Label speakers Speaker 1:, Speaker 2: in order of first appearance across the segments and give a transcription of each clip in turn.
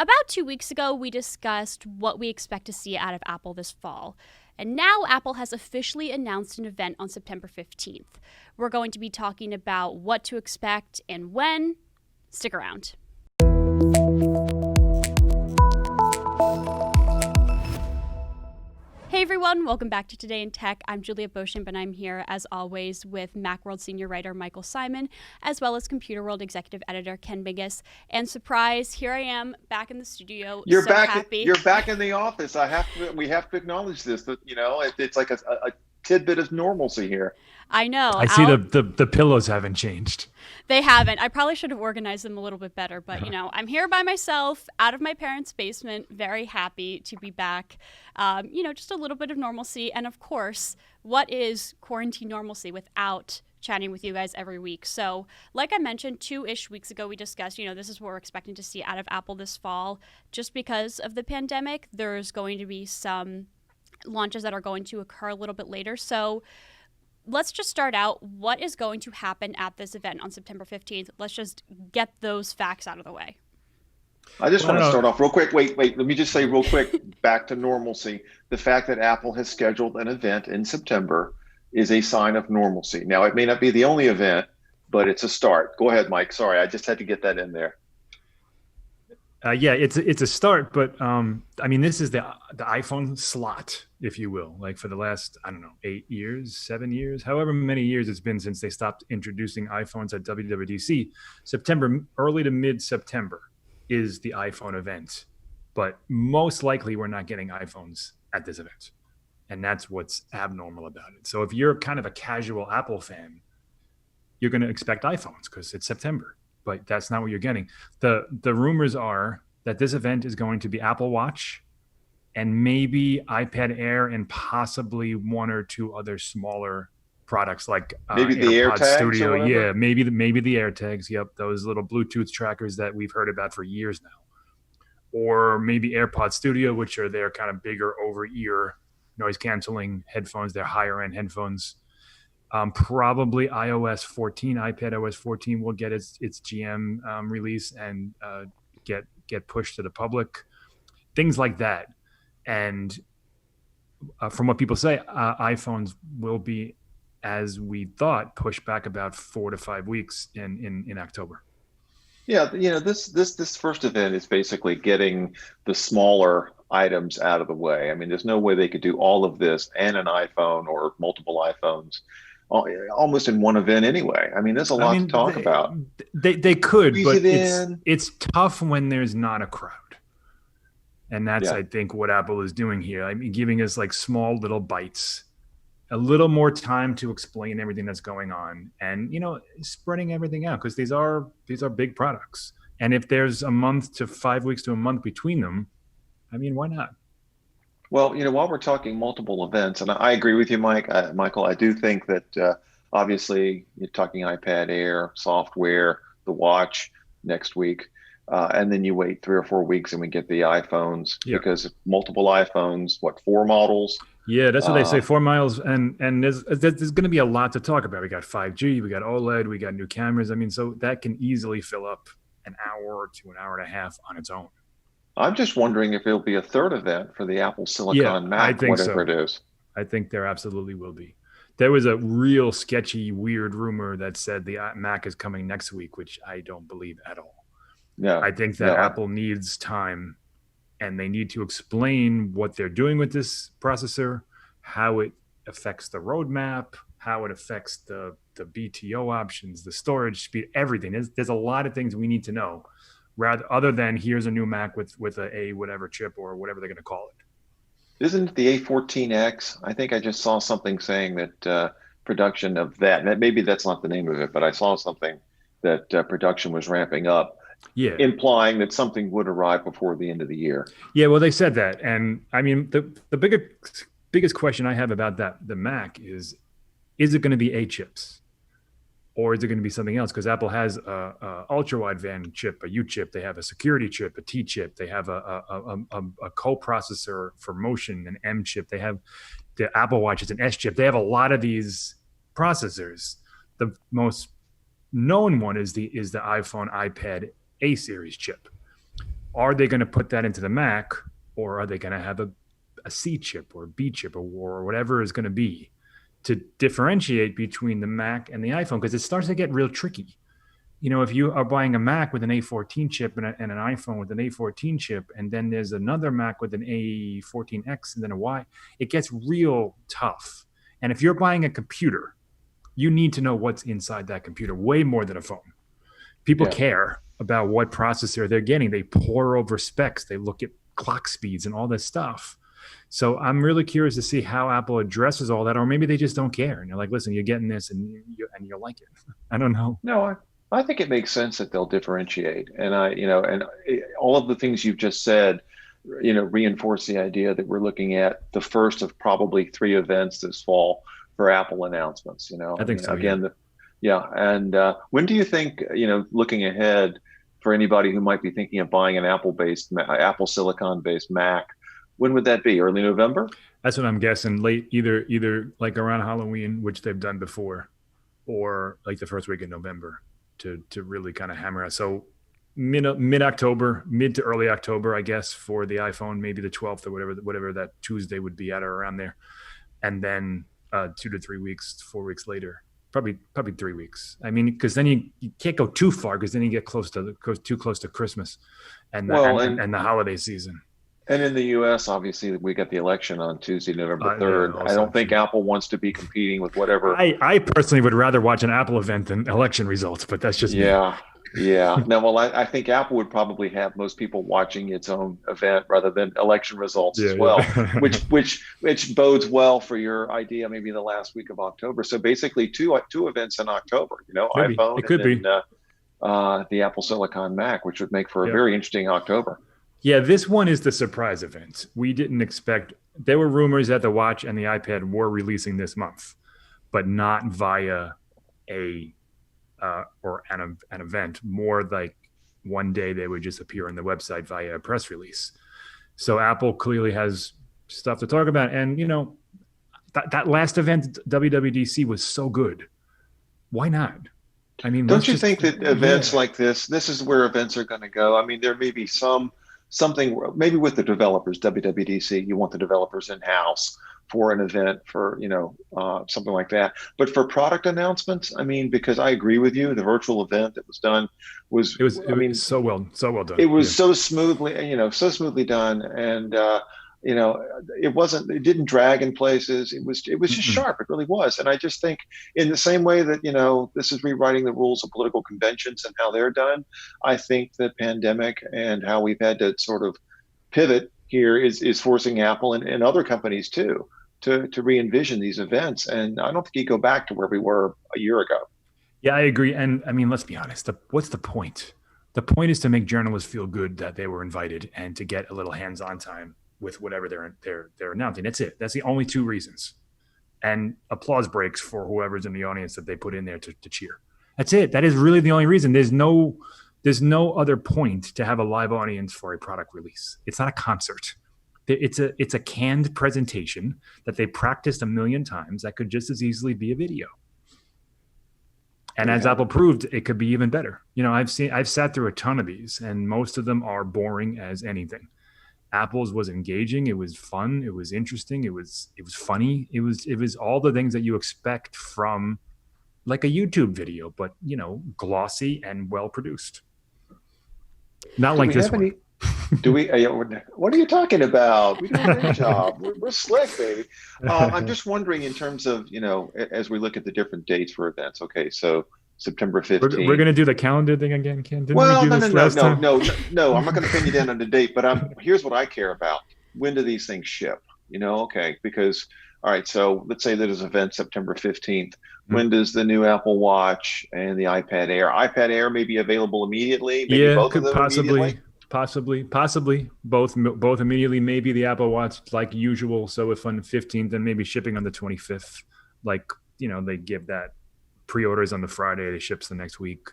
Speaker 1: About 2 weeks ago, we discussed what we expect to see out of Apple this fall. And now Apple has officially announced an event on September 15th. We're going to be talking about what to expect and when. Stick around. Hey everyone, welcome back to Today in Tech. I'm Julia Beauchamp and I'm here as always with Macworld senior writer Michael Simon, as well as Computer World executive editor Ken Mingus. And surprise, here I am back in the studio.
Speaker 2: You're
Speaker 1: so
Speaker 2: back.
Speaker 1: Happy.
Speaker 2: You're back in the office. We have to acknowledge this. That it's like a tidbit of normalcy here.
Speaker 1: I know.
Speaker 3: I see the pillows haven't changed.
Speaker 1: They haven't. I probably should have organized them a little bit better, but I'm here by myself, out of my parents' basement, very happy to be back. Just a little bit of normalcy. And of course, what is quarantine normalcy without chatting with you guys every week? So like I mentioned, 2-ish weeks ago, we discussed, this is what we're expecting to see out of Apple this fall. Just because of the pandemic, there's going to be some launches that are going to occur a little bit later. So let's just start out. What is going to happen at this event on September 15th? Let's just get those facts out of the way.
Speaker 2: I just want to start off real quick. Wait. Let me just say real quick, back to normalcy. The fact that Apple has scheduled an event in September is a sign of normalcy. Now, it may not be the only event, but it's a start. Go ahead, Mike. Sorry, I just had to get that in there.
Speaker 3: It's a start, but this is the iPhone slot, if you will. Like for the last 8 years, 7 years, however many years it's been since they stopped introducing iPhones at WWDC. September, early to mid-September, is the iPhone event, but most likely we're not getting iPhones at this event, and that's what's abnormal about it. So if you're kind of a casual Apple fan, you're going to expect iPhones because it's September. But that's not what you're getting. The rumors are that this event is going to be Apple Watch and maybe iPad Air and possibly one or two other smaller products like
Speaker 2: maybe the AirTags Studio.
Speaker 3: Yeah, maybe the AirTags. Yep, those little Bluetooth trackers that we've heard about for years now. Or maybe AirPod Studio, which are their kind of bigger over-ear noise canceling headphones. They're higher end headphones. Probably iOS 14, iPadOS 14 will get its GM release and get pushed to the public, things like that. And from what people say, iPhones will be, as we thought, pushed back about 4 to 5 weeks in October.
Speaker 2: Yeah, this first event is basically getting the smaller items out of the way. I mean, there's no way they could do all of this and an iPhone or multiple iPhones almost in one event anyway. I mean, there's a lot to talk about.
Speaker 3: They could, but it's tough when there's not a crowd. And that's, I think, what Apple is doing here. I mean, giving us like small little bites, a little more time to explain everything that's going on, and spreading everything out, because these are big products. And if there's a month to 5 weeks to a month between them, I mean, why not?
Speaker 2: Well, while we're talking multiple events, and I agree with you, Michael, I do think that obviously you're talking iPad Air, software, the watch next week, and then you wait 3 or 4 weeks and we get the iPhones, because multiple iPhones, 4 models?
Speaker 3: Yeah, that's what they say, 4 models, and there's going to be a lot to talk about. We got 5G, we got OLED, we got new cameras. I mean, so that can easily fill up an hour to an hour and a half on its own.
Speaker 2: I'm just wondering if it'll be a third event for the Apple Silicon Mac, whatever it is.
Speaker 3: I think there absolutely will be. There was a real sketchy, weird rumor that said the Mac is coming next week, which I don't believe at all.
Speaker 2: No,
Speaker 3: I think that Apple needs time, and they need to explain what they're doing with this processor, how it affects the roadmap, how it affects the BTO options, the storage speed, everything. There's a lot of things we need to know, other than here's a new Mac with a whatever chip or whatever they're going to call it.
Speaker 2: Isn't it the A14X? I think I just saw something saying that production of that, and maybe that's not the name of it, but I saw something that production was ramping up, implying that something would arrive before the end of the year.
Speaker 3: Yeah, well, they said that. And I mean, the biggest question I have about the Mac is it going to be A chips? Or is it going to be something else? Because Apple has a ultra-wideband chip, a U chip. They have a security chip, a T chip. They have a co-processor for motion, an M chip. They have the Apple Watch, it's an S chip. They have a lot of these processors. The most known one is the iPhone, iPad A series chip. are they going to put that into the Mac, or are they going to have a C chip or a B chip or whatever is going to be to differentiate between the Mac and the iPhone? Because it starts to get real tricky. If you are buying a Mac with an A14 chip and an iPhone with an A14 chip, and then there's another Mac with an A14X and then a Y, it gets real tough. And if you're buying a computer, you need to know what's inside that computer way more than a phone. People care about what processor they're getting. They pore over specs. They look at clock speeds and all this stuff. So I'm really curious to see how Apple addresses all that, or maybe they just don't care. And you're like, listen, you're getting this and you'll like it. I don't know.
Speaker 2: No, I think it makes sense that they'll differentiate. And all of the things you've just said, reinforce the idea that we're looking at the first of probably 3 events this fall for Apple announcements.
Speaker 3: I think so.
Speaker 2: Again, And when do you think, looking ahead for anybody who might be thinking of buying an Apple Silicon-based Mac, when would that be? Early November?
Speaker 3: That's what I'm guessing. Late, either like around Halloween, which they've done before, or like the first week in November to really kind of hammer it. So mid-October, mid to early October, I guess, for the iPhone, maybe the 12th or whatever that Tuesday would be at or around there. And then 2 to 3 weeks, 4 weeks later, probably 3 weeks. I mean, because then you can't go too far, because then you get too close to Christmas and the holiday season.
Speaker 2: And in the U.S., obviously, we got the election on Tuesday, November 3rd. I don't think Apple wants to be competing with whatever.
Speaker 3: I personally would rather watch an Apple event than election results, but that's just me.
Speaker 2: Yeah. No, well, I think Apple would probably have most people watching its own event rather than election results as well, which bodes well for your idea, maybe the last week of October. So basically, two events in October.
Speaker 3: Maybe.
Speaker 2: iPhone
Speaker 3: it could
Speaker 2: and then, the Apple Silicon Mac, which would make for a very interesting October.
Speaker 3: Yeah, this one is the surprise event. We didn't expect. There were rumors that the watch and the iPad were releasing this month, but not via an event. More like one day they would just appear on the website via a press release. So Apple clearly has stuff to talk about. And that last event, WWDC, was so good. Why not? I mean,
Speaker 2: don't you think that events like this is where events are going to go? I mean, there may be something maybe with the developers, WWDC, you want the developers in-house for an event for, something like that. But for product announcements, I mean, because I agree with you, the virtual event that was done was
Speaker 3: so well done.
Speaker 2: It was so smoothly done. And, it didn't drag in places. It was just sharp. It really was. And I just think in the same way that, this is rewriting the rules of political conventions and how they're done, I think the pandemic and how we've had to sort of pivot here is forcing Apple and other companies too, to re-envision these events. And I don't think you go back to where we were a year ago.
Speaker 3: Yeah, I agree. And I mean, let's be honest. What's the point? The point is to make journalists feel good that they were invited and to get a little hands-on time with whatever they're announcing. That's it. That's the only 2 reasons. And applause breaks for whoever's in the audience that they put in there to cheer. That's it. That is really the only reason. There's no other point to have a live audience for a product release. It's not a concert. It's a canned presentation that they practiced 1,000,000 times that could just as easily be a video. And as Apple proved, it could be even better. I've sat through a ton of these, and most of them are boring as anything. Apple's was engaging. It was fun. It was interesting. It was funny. It was all the things that you expect from like a YouTube video, but glossy and well produced. Not like this one.
Speaker 2: Do we? What are you talking about? We do a great job. We're slick, baby. I'm just wondering in terms of as we look at the different dates for events. Okay, so September 15th.
Speaker 3: We're going to do the calendar thing again, Ken.
Speaker 2: No. I'm not going to pin you down on the date, but here's what I care about. When do these things ship? Okay, because all right, so let's say that is event September 15th. When does the new Apple Watch and the iPad Air may be available immediately? Maybe both of them
Speaker 3: possibly both immediately. Maybe the Apple Watch like usual. So if on the 15th, then maybe shipping on the 25th. Like they give that. Pre-orders on the Friday, it ships the next week.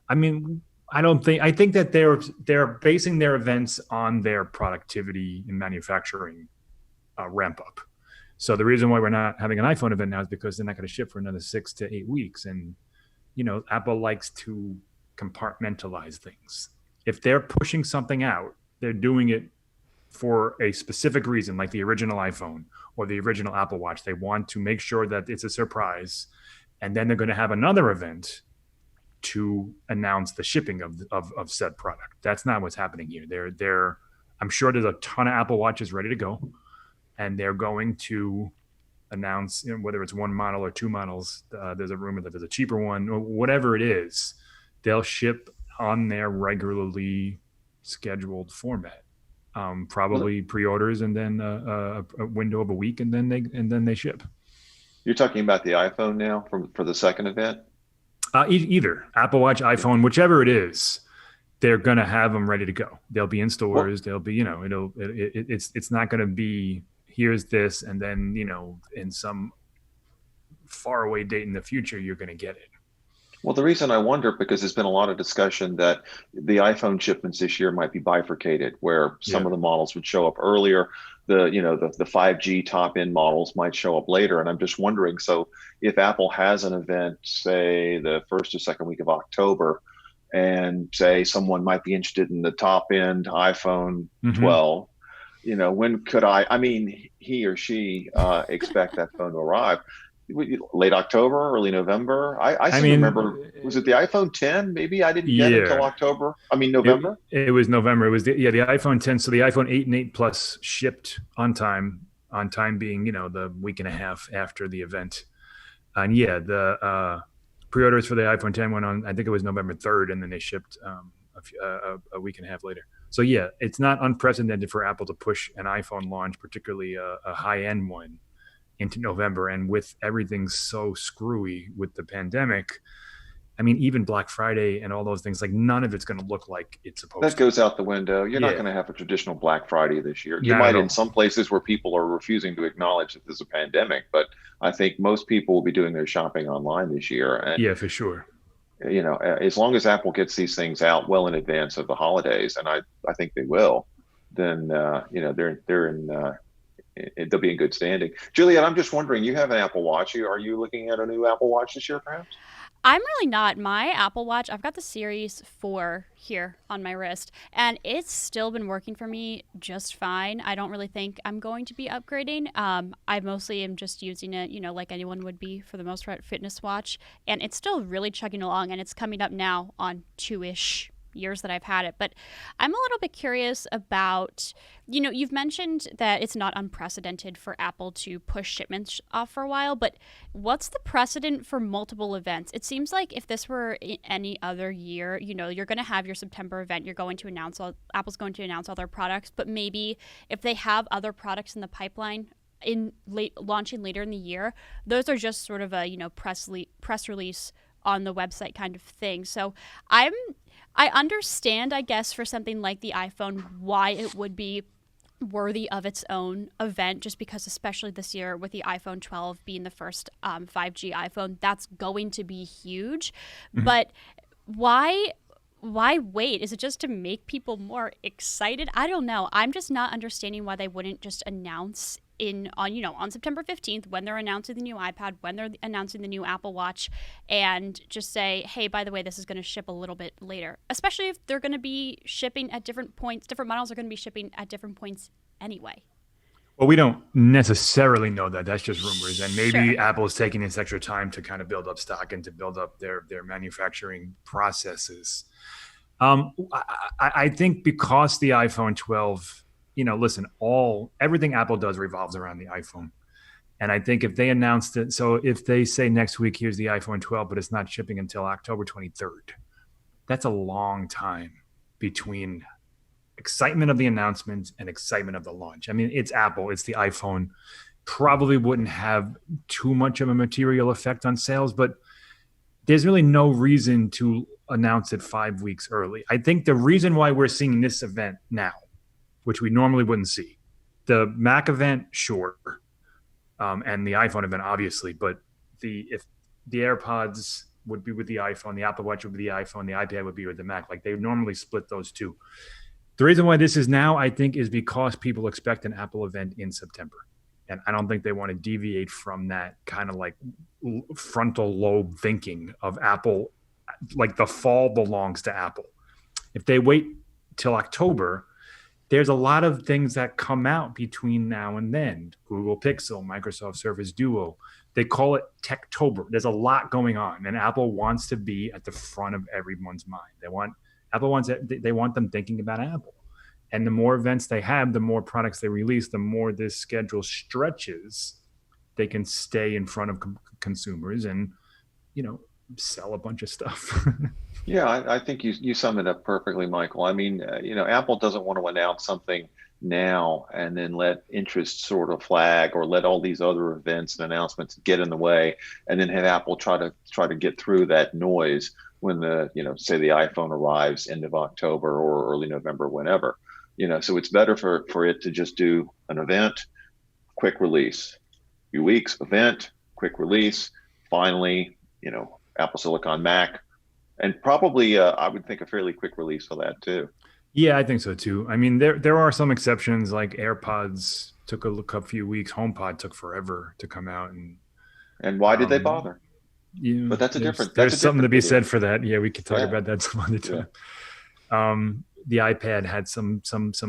Speaker 3: I mean, I think that they're basing their events on their productivity in manufacturing ramp up. So the reason why we're not having an iPhone event now is because they're not going to ship for another 6 to 8 weeks. And Apple likes to compartmentalize things. if they're pushing something out, they're doing it for a specific reason, like the original iPhone or the original Apple Watch. They want to make sure that it's a surprise, and then they're going to have another event to announce the shipping of said product. That's not what's happening here. I'm sure there's a ton of Apple Watches ready to go, and they're going to announce, whether it's one model or two models. There's a rumor that there's a cheaper one, or whatever it is. They'll ship on their regularly scheduled format. Probably pre-orders, and then a window of a week, and then they ship.
Speaker 2: You're talking about the iPhone now for the second event?
Speaker 3: Either Apple Watch, iPhone, whichever it is, they're gonna have them ready to go. They'll be in stores. They'll be, it's not gonna be here's this, and then in some faraway date in the future you're gonna get it.
Speaker 2: Well, the reason I wonder, because there's been a lot of discussion that the iPhone shipments this year might be bifurcated, where some of the models would show up earlier. The 5G top end models might show up later. And I'm just wondering, so if Apple has an event, say the first or second week of October, and say someone might be interested in the top end iPhone 12, when could he or she expect that phone to arrive? Late October, early November. I remember, was it the iPhone 10? Maybe I didn't get it until October. November.
Speaker 3: It was November. It was the iPhone 10. So the iPhone 8 and 8 Plus shipped on time. On time being the week and a half after the event. And the pre-orders for the iPhone 10 went on. I think it was November 3rd, and then they shipped a week and a half later. So it's not unprecedented for Apple to push an iPhone launch, particularly a high-end one, into November. And with everything so screwy with the pandemic, even Black Friday and all those things, like none of it's going to look like it's supposed to.
Speaker 2: That goes out the window. You're not going to have a traditional Black Friday this year. You might in some places where people are refusing to acknowledge that there's a pandemic, but I think most people will be doing their shopping online this year. And,
Speaker 3: for sure.
Speaker 2: As long as Apple gets these things out well in advance of the holidays, and I think they will, then they'll be in good standing. Juliet, I'm just wondering, you have an Apple Watch. Are you looking at a new Apple Watch this year, perhaps?
Speaker 1: I'm really not. My Apple Watch, I've got the Series 4 here on my wrist, and it's still been working for me just fine. I don't really think I'm going to be upgrading. I mostly am just using it, like anyone would be for the most part, fitness watch, and it's still really chugging along, and it's coming up now on 2-ish years that I've had it. But I'm a little bit curious about, you've mentioned that it's not unprecedented for Apple to push shipments off for a while, but what's the precedent for multiple events? It seems like if this were any other year, you're going to have your September event, Apple's going to announce all their products, but maybe if they have other products in the pipeline launching later in the year, those are just sort of a, press release on the website kind of thing. So I understand, I guess, for something like the iPhone, why it would be worthy of its own event, just because especially this year with the iPhone 12 being the first 5G iPhone, that's going to be huge. But why wait? Is it just to make people more excited? I don't know. I'm just not understanding why they wouldn't just announce on September 15th, when they're announcing the new iPad, when they're announcing the new Apple Watch, and just say, hey, by the way, this is going to ship a little bit later, especially if they're going to be shipping at different points. Different models are going to be shipping at different points anyway.
Speaker 3: Well, we don't necessarily know that. That's just rumors. And maybe Apple is taking this extra time to kind of build up stock and to build up their manufacturing processes. I think because the iPhone 12, everything Apple does revolves around the iPhone. And I think if they announced it, so if they say next week, here's the iPhone 12, but it's not shipping until October 23rd, that's a long time between excitement of the announcement and excitement of the launch. It's Apple, it's the iPhone. Probably wouldn't have too much of a material effect on sales, but there's really no reason to announce it 5 weeks early. I think the reason why we're seeing this event now, which we normally wouldn't see, the Mac event, sure, and the iPhone event, obviously, but if the AirPods would be with the iPhone, the Apple Watch would be the iPhone, the iPad would be with the Mac. Like they normally split those two. The reason why this is now, I think, is because people expect an Apple event in September. And I don't think they want to deviate from that kind of like frontal lobe thinking of Apple, like the fall belongs to Apple. If they wait till October, there's a lot of things that come out between now and then. Google Pixel, Microsoft Surface Duo. They call it Techtober. There's a lot going on, and Apple wants to be at the front of everyone's mind. They want them thinking about Apple. And the more events they have, the more products they release, the more this schedule stretches, they can stay in front of consumers and, sell a bunch of stuff.
Speaker 2: Yeah, I think you sum it up perfectly, Michael. I mean, Apple doesn't want to announce something now and then let interest sort of flag, or let all these other events and announcements get in the way, and then have Apple try to get through that noise when say the iPhone arrives end of October or early November, whenever. So it's better for it to just do an event, quick release, few weeks, event, quick release, finally, Apple Silicon Mac, and probably I would think a fairly quick release for that too.
Speaker 3: Yeah, I think so too. I mean, there are some exceptions, like AirPods took a few weeks. HomePod took forever to come out,
Speaker 2: and why did they bother? But that's
Speaker 3: there's something to be said for that. Yeah, we could talk about that some other time. Yeah. The iPad had some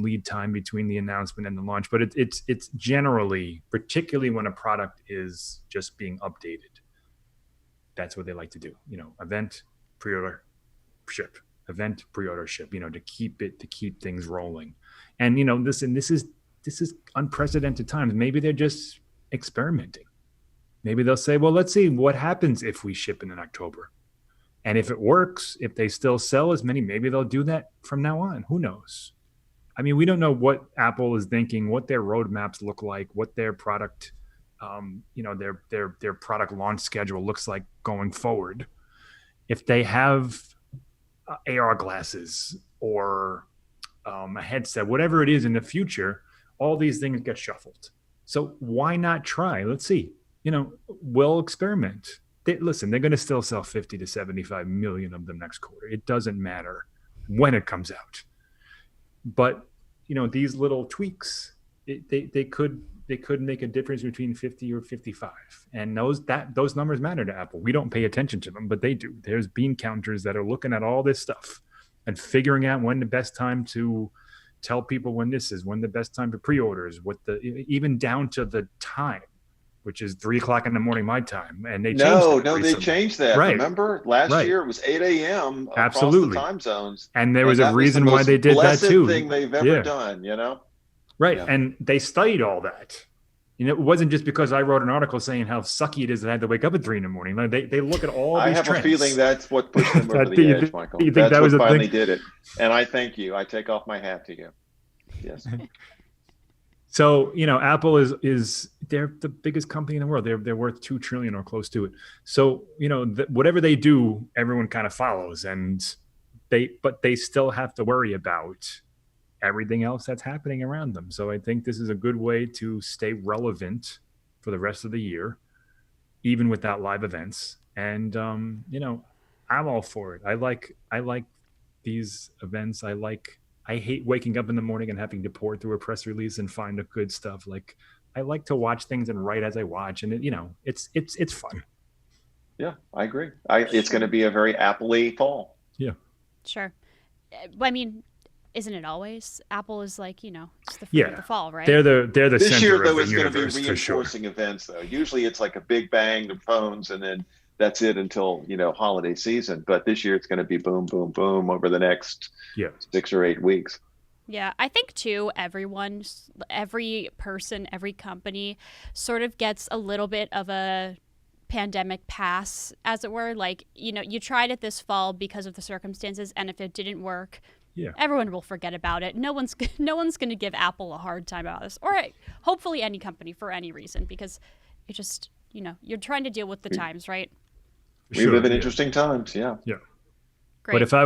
Speaker 3: lead time between the announcement and the launch, but it's generally, particularly when a product is just being updated, that's what they like to do. Event, pre-order, ship. Event, pre-order, ship. To keep things rolling. And this is unprecedented times. Maybe they're just experimenting. Maybe they'll say, well, let's see what happens if we ship in October. And if it works, if they still sell as many, maybe they'll do that from now on. Who knows? I mean, we don't know what Apple is thinking, what their roadmaps look like, what their product, their product launch schedule looks like going forward. If they have AR glasses or a headset, whatever it is in the future, all these things get shuffled. So why not try? Let's see. We'll experiment. They're going to still sell 50 to 75 million of them next quarter. It doesn't matter when it comes out. But, these little tweaks, they could make a difference between 50 or 55. And those numbers matter to Apple. We don't pay attention to them, but they do. There's bean counters that are looking at all this stuff and figuring out when the best time to tell people when the best time for pre-orders, even down to the time, which is 3:00 in the morning my time, and they changed that.
Speaker 2: Right. Remember last year it was 8 a.m. across
Speaker 3: Absolutely.
Speaker 2: the time zones,
Speaker 3: and there was a reason why they did that too.
Speaker 2: Thing they've ever done,
Speaker 3: Right,
Speaker 2: yeah.
Speaker 3: And they studied all that. It wasn't just because I wrote an article saying how sucky it is that I had to wake up at 3 a.m. Like they look at all these trends.
Speaker 2: I have a feeling that's what pushed them over the edge, Michael.
Speaker 3: You think that was
Speaker 2: what finally did it? And I thank you. I take off my hat to you. Yes.
Speaker 3: So, Apple is they're the biggest company in the world. They're worth $2 trillion or close to it. So, whatever they do, everyone kind of follows, and but they still have to worry about everything else that's happening around them. So I think this is a good way to stay relevant for the rest of the year, even without live events. And I'm all for it. I like these events. I hate waking up in the morning and having to pour through a press release and find the good stuff. Like, I like to watch things and write as I watch, and it's fun.
Speaker 2: Yeah, I agree. It's going to be a very Apple-y fall.
Speaker 3: Yeah.
Speaker 1: Sure. I mean, isn't it always? Apple is like, it's the fruit of the fall, right?
Speaker 3: They're the
Speaker 2: this
Speaker 3: center
Speaker 2: year, though,
Speaker 3: of the
Speaker 2: is going to be
Speaker 3: universe,
Speaker 2: reinforcing events, though. Usually it's like a big bang, the phones, and then that's it until, holiday season. But this year it's going to be boom, boom, boom over the next 6 or 8 weeks.
Speaker 1: Yeah, I think too, every person, every company sort of gets a little bit of a pandemic pass, as it were. Like, you tried it this fall because of the circumstances, and if it didn't work, everyone will forget about it. No one's going to give Apple a hard time about this, or hopefully any company for any reason, because it just, you're trying to deal with the times, right?
Speaker 2: We live in interesting times. Yeah.
Speaker 3: Yeah.
Speaker 1: Great.
Speaker 3: But if I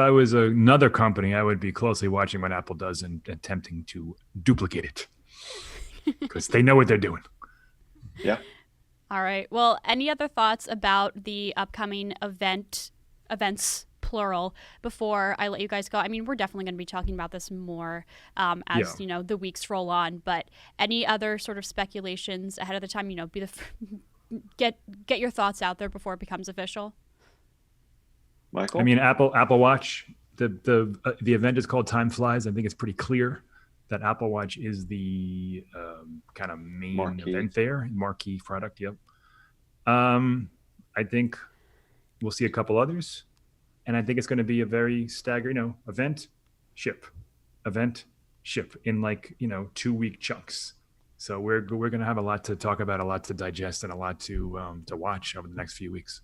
Speaker 3: was another company, I would be closely watching what Apple does and attempting to duplicate it, because they know what they're doing.
Speaker 2: Yeah.
Speaker 1: All right. Well, any other thoughts about the upcoming events, plural, before I let you guys go? I mean, we're definitely going to be talking about this more as the weeks roll on. But any other sort of speculations ahead of the time? Get your thoughts out there before it becomes official.
Speaker 2: Michael?
Speaker 3: I mean, Apple Watch, The event is called Time Flies. I think it's pretty clear that Apple Watch is the kind of main event there, marquee product. Yep. I think we'll see a couple others, and I think it's going to be a very staggered, event, ship in 2-week chunks. So we're going to have a lot to talk about, a lot to digest, and a lot to watch over the next few weeks.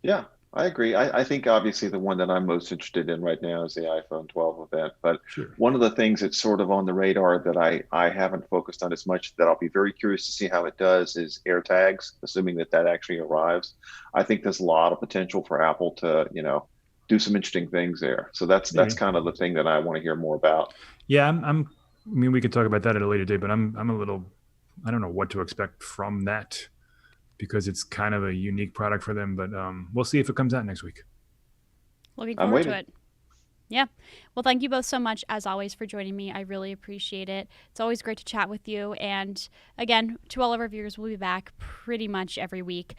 Speaker 2: Yeah, I agree. I think obviously the one that I'm most interested in right now is the iPhone 12 event. But
Speaker 3: Sure.
Speaker 2: One of the things that's sort of on the radar that I haven't focused on as much, that I'll be very curious to see how it does, is AirTags, assuming that actually arrives. I think there's a lot of potential for Apple to, do some interesting things there. So that's kind of the thing that I want to hear more about.
Speaker 3: Yeah, I mean, we could talk about that at a later date, but I'm a little, I don't know what to expect from that, because it's kind of a unique product for them. But we'll see if it comes out next week.
Speaker 1: Looking forward to it. Yeah. Well, thank you both so much, as always, for joining me. I really appreciate it. It's always great to chat with you. And again, to all of our viewers, we'll be back pretty much every week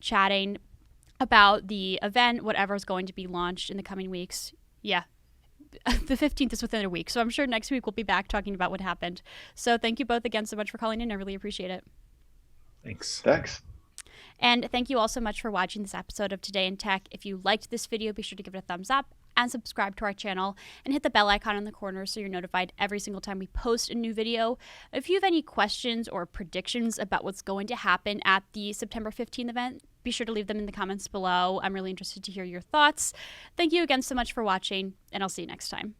Speaker 1: chatting about the event, whatever is going to be launched in the coming weeks. Yeah. The 15th is within a week, so I'm sure next week we'll be back talking about what happened. So thank you both again so much for calling in. I really appreciate it.
Speaker 3: Thanks.
Speaker 1: And thank you all so much for watching this episode of Today in Tech. If you liked this video, be sure to give it a thumbs up and subscribe to our channel and hit the bell icon in the corner so you're notified every single time we post a new video. If you have any questions or predictions about what's going to happen at the September 15th event, be sure to leave them in the comments below. I'm really interested to hear your thoughts. Thank you again so much for watching, and I'll see you next time.